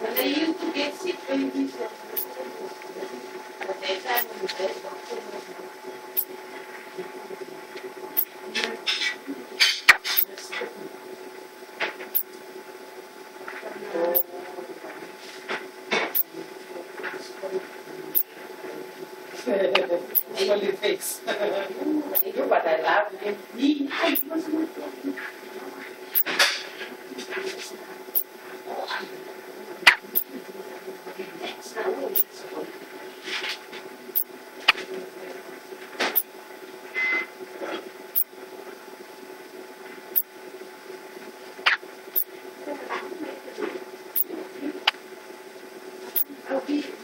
When they used to get sick, they used to. But they tried to do that. Only face. I do, but I love him. I'll be